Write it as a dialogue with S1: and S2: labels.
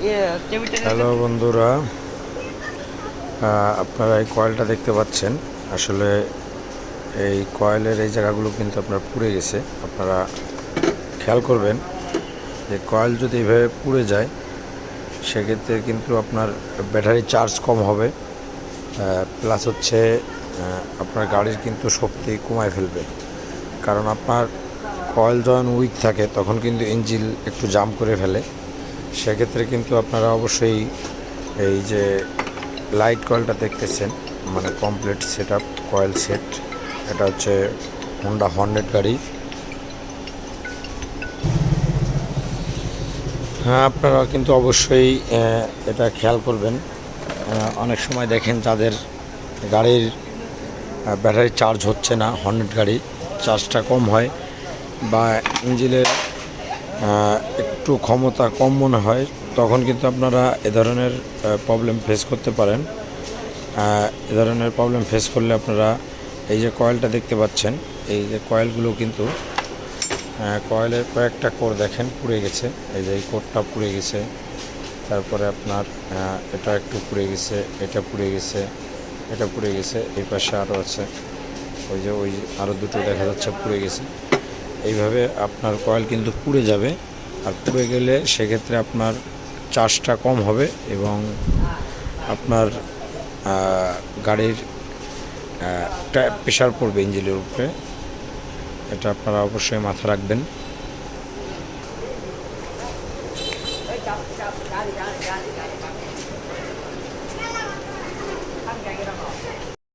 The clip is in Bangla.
S1: হ্যালো বন্ধুরা, আপনারা এই কয়েলটা দেখতে পাচ্ছেন। আসলে এই কয়েলের এই জায়গাগুলো কিন্তু আপনার পুড়ে গেছে। আপনারা খেয়াল করবেন যে কয়েল যদি এভাবে পুড়ে যায় সেক্ষেত্রে কিন্তু আপনার ব্যাটারি চার্জ কম হবে, প্লাস হচ্ছে আপনার গাড়ির কিন্তু শক্তি কমায় ফেলবে। কারণ আপনার কয়েল যখন উইক থাকে তখন কিন্তু ইঞ্জিন একটু জাম করে ফেলে। সেক্ষেত্রে কিন্তু আপনারা অবশ্যই এই যে লাইট কয়েলটা দেখতেছেন, মানে complete set up coil set, এটা হচ্ছে হোন্ডা হর্নেট গাড়ি। হ্যাঁ, আপনারা কিন্তু অবশ্যই এটা খেয়াল করবেন। অনেক সময় দেখেন যাদের গাড়ির ব্যাটারি চার্জ হচ্ছে না, হর্নেট গাড়ি চার্জটা কম হয় বা ইঞ্জিনের একটু ক্ষমতা কম মনে হয়, তখন কিন্তু আপনারা এ ধরনের প্রবলেম ফেস করতে পারেন। এ ধরনের প্রবলেম ফেস করলে আপনারা এই যে কয়েলটা দেখতে পাচ্ছেন, এই যে কয়েলগুলো কিন্তু কয়েলের কয়েকটা কোর দেখেন পুড়ে গেছে। এই যে এই কোরটা পুড়ে গেছে, তারপরে আপনার এটা একটু পুড়ে গেছে, এটা পুড়ে গেছে, এটা পুড়ে গেছে, এই পাশে আরও আছে, ওই আরও দুটো দেখা যাচ্ছে পুড়ে গেছে। এইভাবে আপনার কয়েল কিন্তু পুড়ে যাবে। আর পুড়ে গেলে সেক্ষেত্রে আপনার চার্জটা কম হবে এবং আপনার গাড়ির প্রেশার পড়বে ইঞ্জিনের উপরে। এটা আপনারা অবশ্যই মাথা রাখবেন।